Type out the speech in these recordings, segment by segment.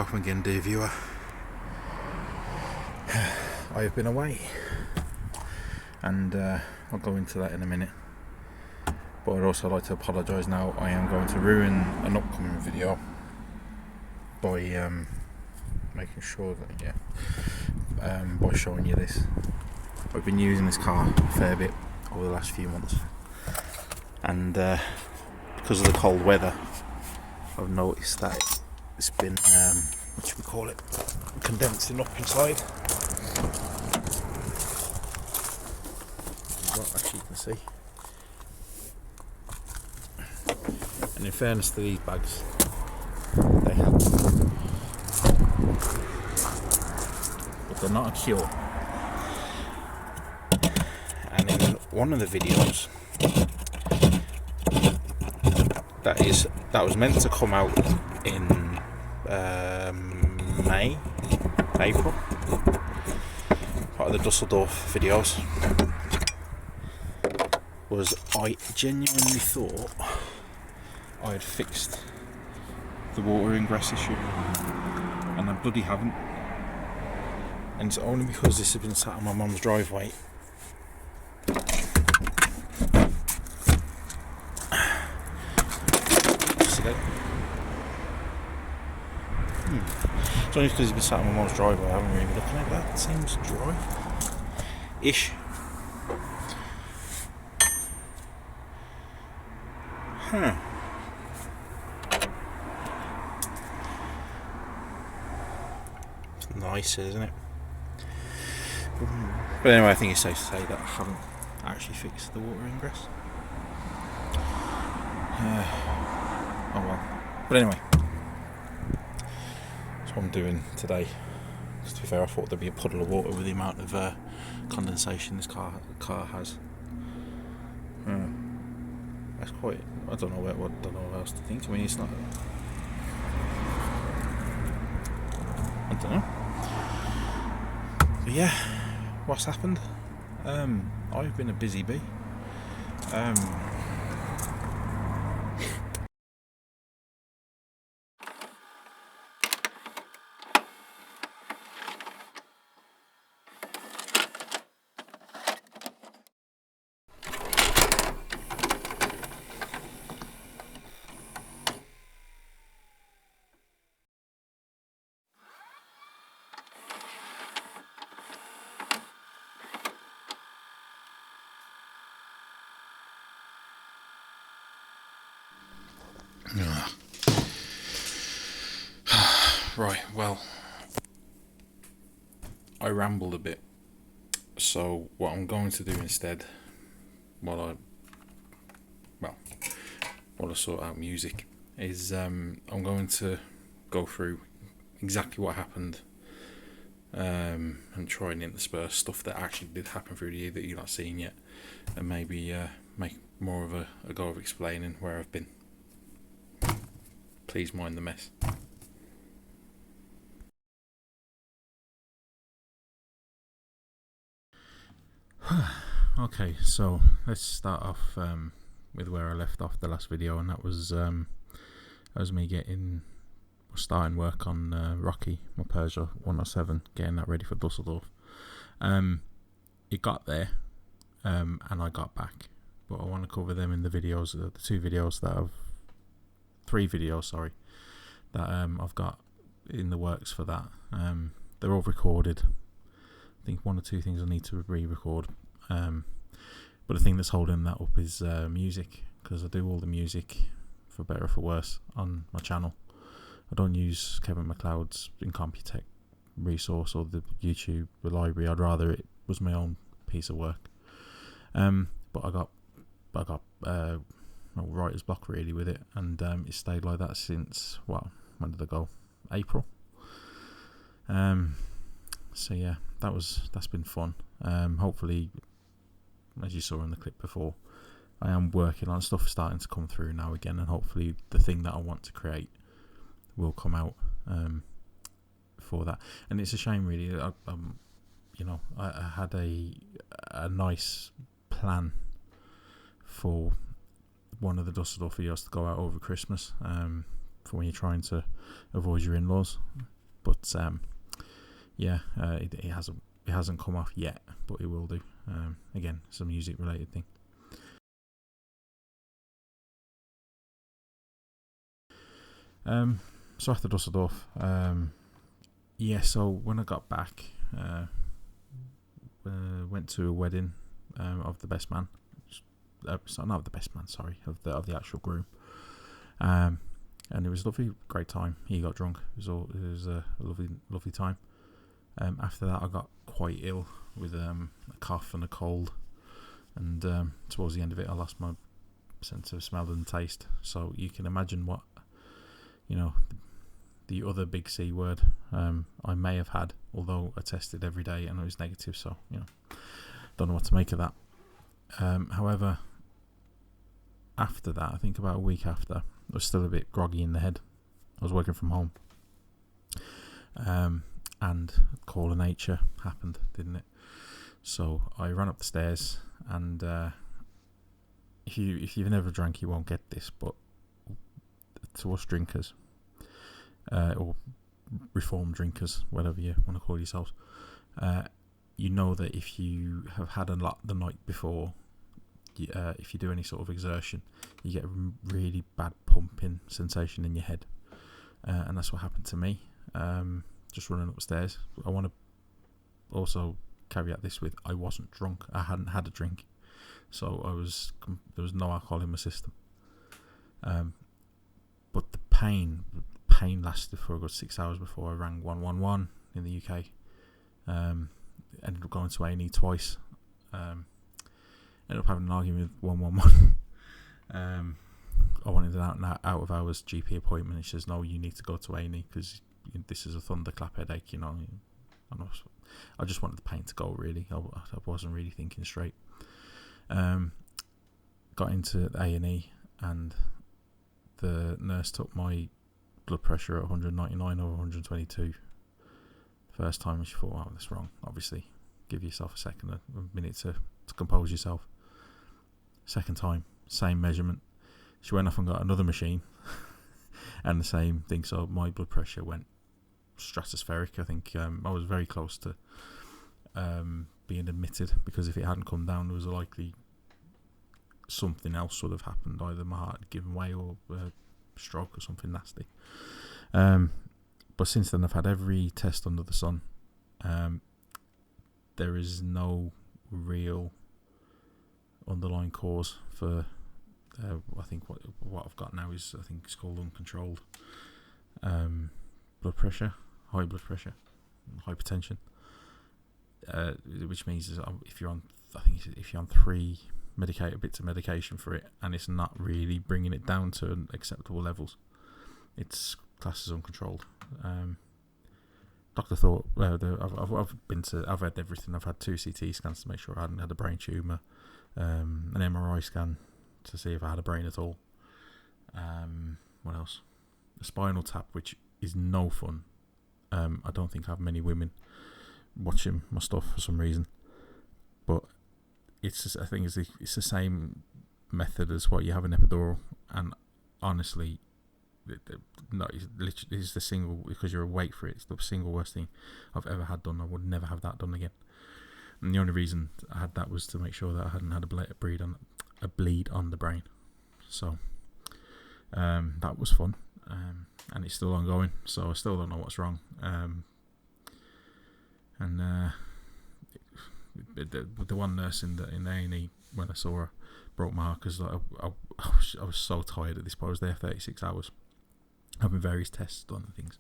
welcome again, dear viewer. I have been away, and I'll go into that in a minute. But I'd also like to apologise now. I am going to ruin an upcoming video by making sure that by showing you this. I've been using this car a fair bit over the last few months, and because of the cold weather, I've noticed that it's been what should we call it, condensing up inside. Well, actually you can see. And in fairness to these bags, they help, but they're not a cure. And in one of the videos that was meant to come out in April, part of the Dusseldorf videos, was I genuinely thought I had fixed the water ingress issue, and I bloody haven't. And it's only because this has been sat on my mum's driveway. It's only because it's been sat on my mum's driveway. I haven't really been looking at that. It seems dry-ish. It's nice, isn't it? But anyway, I think it's safe to say that I haven't actually fixed the water ingress. Oh well. But anyway, that's what I'm doing today. Because to be fair, I thought there'd be a puddle of water with the amount of condensation this car has. That's quite. I don't know what else to think. I mean, it's not. I don't know. But yeah, what's happened? I've been a busy bee. Right, well, I rambled a bit, so what I'm going to do instead, while I sort out music, is I'm going to go through exactly what happened, and try and intersperse stuff that actually did happen through the year that you're not seeing yet, and maybe make more of a go of explaining where I've been. Please mind the mess. Okay, so let's start off with where I left off the last video, and that was me starting work on Rocky, my Peugeot 107, getting that ready for Dusseldorf. It got there, and I got back, but I want to cover them in the videos, the three videos, sorry, that I've got in the works for that. They're all recorded. I think one or two things I need to re-record, but the thing that's holding that up is music, because I do all the music, for better or for worse, on my channel. I don't use Kevin MacLeod's Incompetech resource or the YouTube library. I'd rather it was my own piece of work. But I got writer's block really with it, and it stayed like that since, well, when did I go? April. So yeah, that's been fun. Hopefully, as you saw in the clip before, I am working on stuff starting to come through now again, and hopefully the thing that I want to create will come out for that. And it's a shame really. I had a nice plan for one of the Dusseldorf videos to go out over Christmas, for when you're trying to avoid your in-laws. But it hasn't come off yet, but it will do. Again, it's a music related thing. So after Dusseldorf, so when I got back, went to a wedding of the best man. Not of the best man, sorry, of the actual groom. And it was a lovely, great time. He got drunk. It was a lovely time. After that, I got quite ill with a cough and a cold, and towards the end of it, I lost my sense of smell and taste. So you can imagine what, the other big C word I may have had, although I tested every day and it was negative. So don't know what to make of that. However, after that, I think about a week after, I was still a bit groggy in the head. I was working from home, and call of nature happened, didn't it? So I ran up the stairs, and if you've never drank, you won't get this, but to us drinkers, or reformed drinkers, whatever you want to call yourselves, you know that if you have had a lot the night before, if you do any sort of exertion, you get a really bad pumping sensation in your head, and that's what happened to me. Just running upstairs. I want to also caveat this with, I wasn't drunk. I hadn't had a drink, so there was no alcohol in my system. But the pain lasted for a good 6 hours before I rang 111 in the UK. Ended up going to A&E twice. Ended up having an argument with 111. I wanted an out of hours GP appointment. And she says, no, you need to go to A&E because this is a thunderclap headache. I just wanted the pain to go, really. I wasn't really thinking straight. Got into A&E, and the nurse took my blood pressure at 199 over 122. First time, she thought, oh, that's wrong. Obviously, give yourself a minute to compose yourself. Second time, same measurement. She went off and got another machine and the same thing. So my blood pressure went stratospheric. I think I was very close to being admitted, because if it hadn't come down, there was likely something else would have happened. Either my heart had given way, or stroke, or something nasty. But since then, I've had every test under the sun. There is no real underlying cause for. I think what I've got now is, I think it's called uncontrolled blood pressure, high blood pressure, hypertension. Which means if you're on 3 bits of medication for it, and it's not really bringing it down to acceptable levels, it's classed as uncontrolled. Doctor thought, I've had everything. I've had 2 CT scans to make sure I hadn't had a brain tumour, an MRI scan to see if I had a brain at all. What else? A spinal tap, which is no fun. I don't think I have many women watching my stuff for some reason, but I think it's the same method as what you have in epidural, and honestly, it's the single, because you're awake for it, it's the single worst thing I've ever had done. I would never have that done again. And the only reason I had that was to make sure that I hadn't had a bleed on the brain. So that was fun, and it's still ongoing. So I still don't know what's wrong. The one nurse in A&E, when I saw her, broke my heart, because I was so tired at this point. I was there 36 hours, having various tests done and things.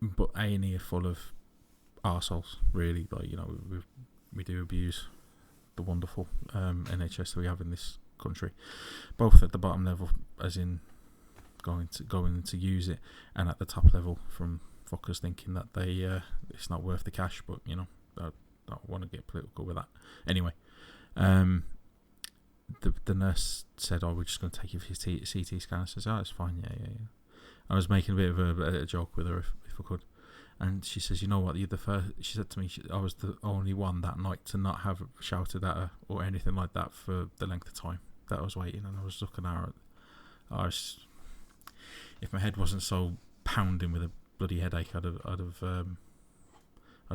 But A&E are full of arseholes, really. We do abuse the wonderful NHS that we have in this country, both at the bottom level, as in going to use it, and at the top level from fuckers thinking that it's not worth the cash. But I don't want to get political with that. Anyway, the nurse said, "Oh, we're just going to take you for your CT scan." I says, "Oh, it's fine. Yeah." I was making a bit of a joke with her, if I could. And she says, "You know what? You're the first." She said to me, I was the only one that night to not have shouted at her or anything like that for the length of time that I was waiting. And I was looking at her. if my head wasn't so pounding with a bloody headache, I'd have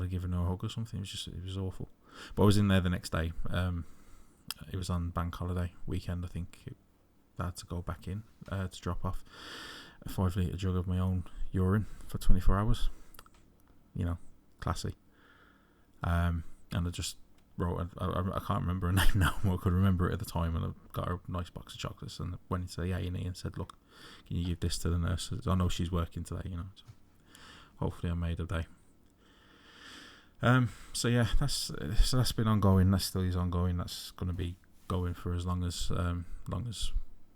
given her a hug or something. It was awful. But I was in there the next day. It was on bank holiday weekend, I think. I had to go back in to drop off a 5 litre jug of my own urine for 24 hours. You know, classy. And I just wrote, I can't remember her name now, I could remember it at the time, and I got her a nice box of chocolates and went into the A&E and said, look, can you give this to the nurse? I know she's working today, you know. So hopefully I made her day. So yeah, that's been ongoing. That still is ongoing. That's going to be going for as long as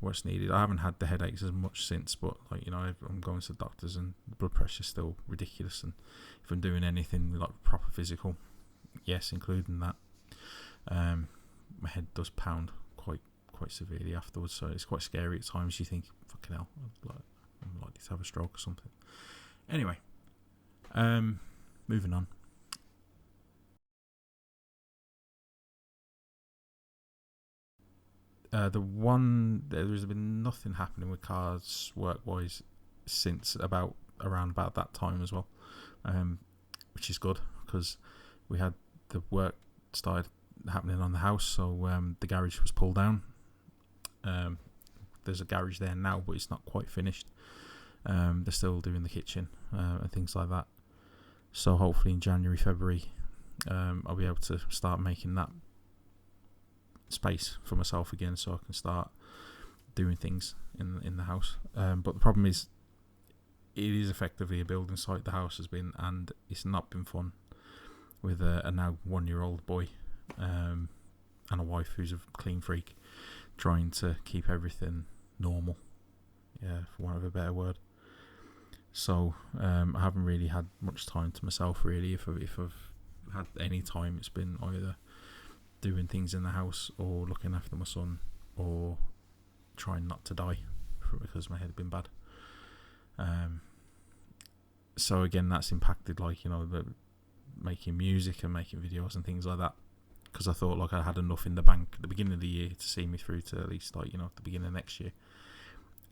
what's needed. I haven't had the headaches as much since, but like, you know, I'm going to the doctors and the blood pressure's still ridiculous. And if I'm doing anything like proper physical, yes, including that, my head does pound quite severely afterwards. So it's quite scary at times. You think, fucking hell, I'm likely to have a stroke or something. Anyway, moving on. There's been nothing happening with cars work wise since around about that time as well, which is good because we had the work started happening on the house, so the garage was pulled down. There's a garage there now, but it's not quite finished. They're still doing the kitchen and things like that. So hopefully in January, February, I'll be able to start making that space for myself again, so I can start doing things in the house. But the problem is, it is effectively a building site. The house has been, and it's not been fun with a now 1-year-old boy and a wife who's a clean freak, trying to keep everything normal, for want of a better word. So I haven't really had much time to myself, really. If I've had any time, it's been either doing things in the house or looking after my son or trying not to die because my head had been bad. So again, that's impacted, like, you know, the making music and making videos and things like that, because I thought like I had enough in the bank at the beginning of the year to see me through to at least, like, you know, the beginning of next year.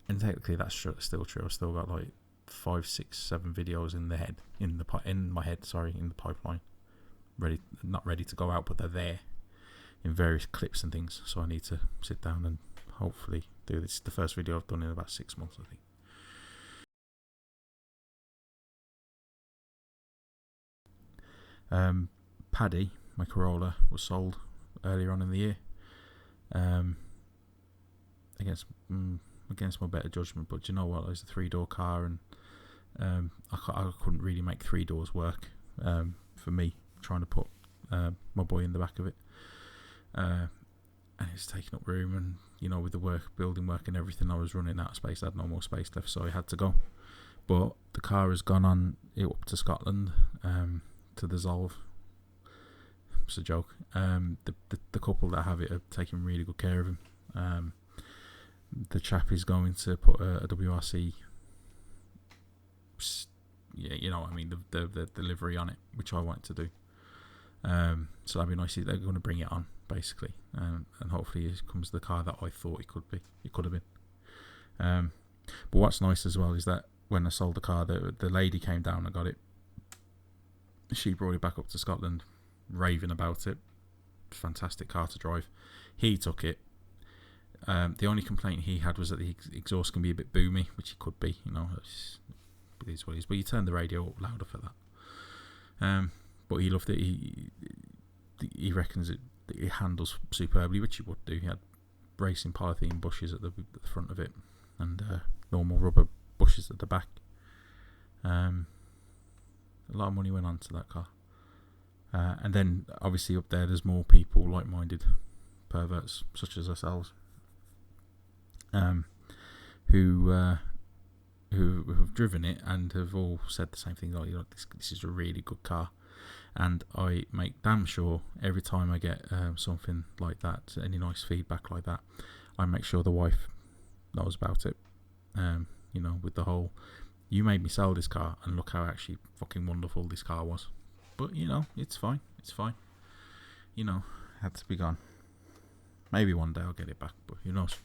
And technically that's still true. I've still got like 5, 6, 7 videos in my head, in the pipeline, not ready to go out, but they're there in various clips and things. So I need to sit down and hopefully do this. The first video I've done in about 6 months, I think. Paddy, my Corolla, was sold earlier on in the year, against my better judgment. But you know what? It was a 3-door car, and I couldn't really make 3 doors work for me, trying to put my boy in the back of it. And it's taking up room, and you know, with the building work and everything, I was running out of space. I had no more space left, so I had to go. But the car has gone on up to Scotland to the Zolve. It's a joke. The couple that have it are taking really good care of him. The chap is going to put a WRC, you know what I mean, the delivery on it, which I want to do. So that'd be nice. They're going to bring it on, basically, and hopefully it comes the car that I thought it could have been. But what's nice as well is that when I sold the car, the lady came down and got it. She brought it back up to Scotland, raving about it. Fantastic car to drive. He took it. The only complaint he had was that the exhaust can be a bit boomy, which it could be, you know. It is what it is. But you turn the radio up louder for that. But he loved it. He reckons it handles superbly, which he would do. He had racing polythene bushes at the front of it, and normal rubber bushes at the back. A lot of money went on to that car. And then obviously up there's more people, like-minded perverts such as ourselves, who have driven it and have all said the same thing. Like, you know, this is a really good car. And I make damn sure every time I get something like that, any nice feedback like that, I make sure the wife knows about it. You know, with the whole, you made me sell this car, and look how actually fucking wonderful this car was. But, you know, it's fine. You know, had to be gone. Maybe one day I'll get it back, but who knows.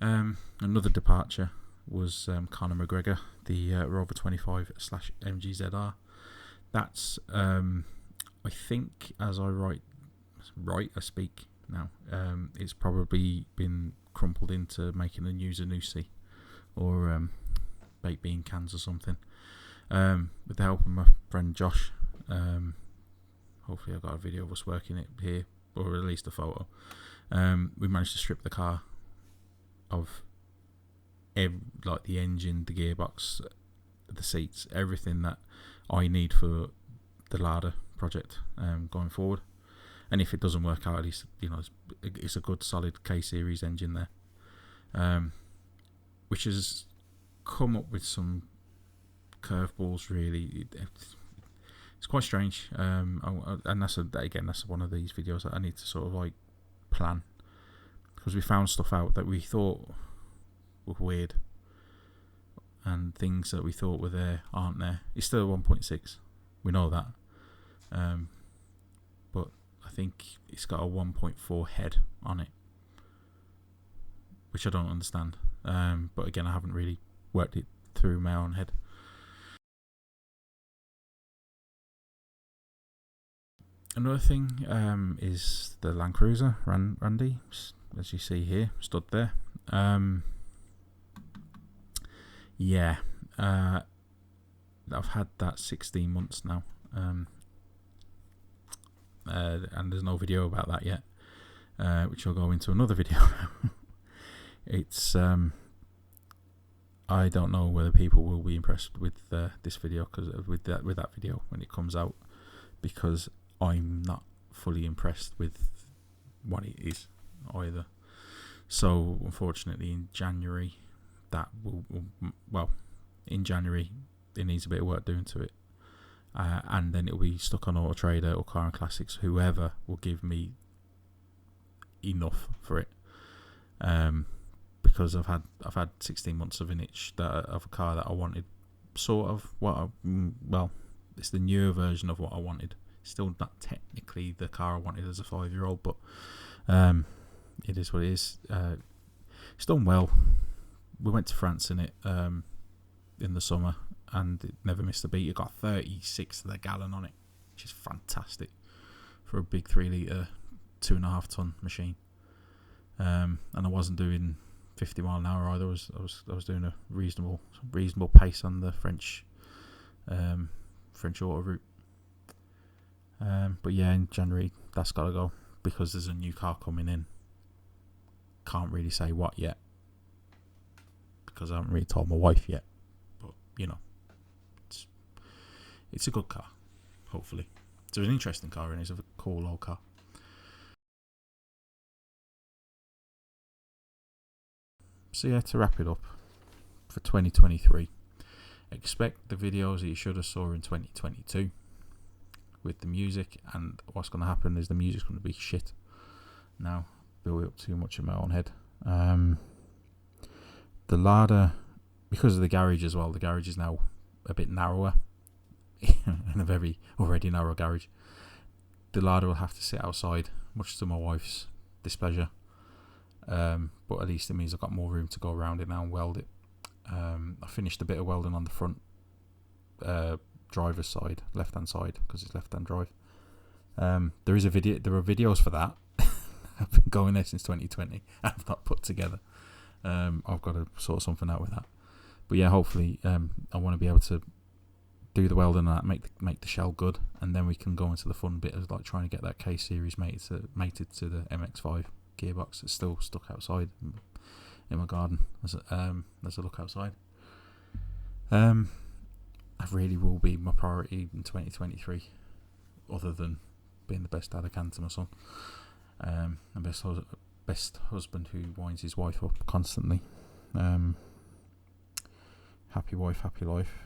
Another departure was Conor McGregor, the Rover 25/MGZR. That's I think, as I speak now, it's probably been crumpled into making a new Zanussi or baked bean cans or something. With the help of my friend Josh, hopefully I've got a video of us working it here, or at least a photo. We managed to strip the car of like the engine, the gearbox, the seats, everything that I need for the Lada project going forward. And if it doesn't work out, at least it's a good solid K series engine there, which has come up with some curveballs. Really, it's quite strange. And that's one of these videos that I need to sort of like plan, because we found stuff out that we thought were weird, and things that we thought were there aren't there. It's still a 1.6. We know that. But I think it's got a 1.4 head on it, which I don't understand. But again, I haven't really worked it through my own head. Another thing is the Land Cruiser Randy, as you see here, stood there. I've had that 16 months now, and there's no video about that yet, which I'll go into another video. It's I don't know whether people will be impressed with this video, because with that video when it comes out, because I'm not fully impressed with what it is either. So unfortunately, in January, in January it needs a bit of work doing to it, and then it'll be stuck on Auto Trader or Car and Classics, whoever will give me enough for it, because I've had 16 months of an itch of a car that I wanted, sort of it's the newer version of what I wanted. Still not technically the car I wanted as a 5-year-old, but it is what it is. It's done well. We went to France in it in the summer, and it never missed a beat. It got 36 to the gallon on it, which is fantastic for a big 3 litre, 2.5 ton machine. And I wasn't doing 50 mile an hour either. I was doing a reasonable pace on the French auto route. But yeah, in January that's got to go, because there's a new car coming in. Can't really say what yet, because I haven't really told my wife yet. But it's a good car. Hopefully, it's an interesting car, and it's a cool old car. So yeah, to wrap it up for 2023, expect the videos that you should have saw in 2022 with the music. And what's going to happen is the music's going to be shit now. Build up too much in my own head. The Lada, because of the garage as well, the garage is now a bit narrower in a very already narrow garage. The Lada will have to sit outside, much to my wife's displeasure, but at least it means I've got more room to go around it now and weld it. I finished a bit of welding on the front driver's side, left hand side, because it's left hand drive. There are videos for that. I've been going there since 2020. I've not put together. I've got to sort something out with that. But yeah, hopefully I want to be able to do the welding and that, make the shell good, and then we can go into the fun bit of like trying to get that K series mated to the MX-5 gearbox that's still stuck outside in my garden. There's a look outside. That really will be my priority in 2023, other than being the best dad I can to my son, and best husband who winds his wife up constantly. Happy wife, happy life,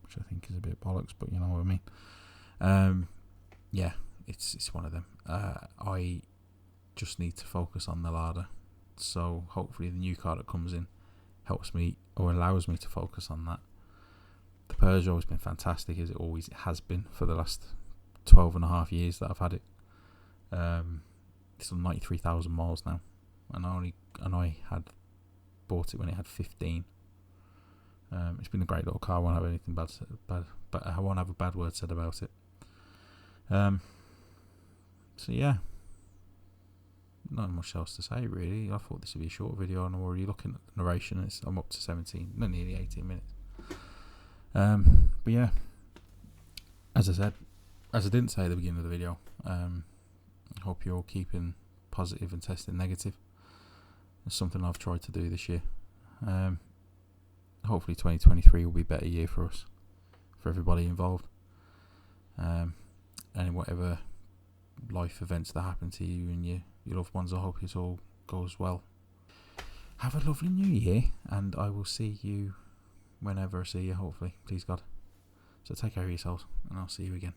which I think is a bit bollocks, but you know what I mean. Yeah, it's one of them. I just need to focus on the Lada, so hopefully the new car that comes in helps me or allows me to focus on that. The Peugeot has been fantastic, as it always has been for the last 12 and a half years that I've had it. It's on 93,000 miles now, and I had bought it when it had 15. It's been a great little car. I won't have anything bad, but I won't have a bad word said about it. So yeah, not much else to say really. I thought this would be a short video, and I'm already looking at the narration. I'm up to 17, no, nearly 18 minutes. But yeah, as I didn't say at the beginning of the video, I hope you're all keeping positive and testing negative. It's something I've tried to do this year. Hopefully 2023 will be a better year for us, for everybody involved. And whatever life events that happen to you and your loved ones, I hope it all goes well. Have a lovely new year, and I will see you whenever I see you, hopefully, please God. So take care of yourselves, and I'll see you again.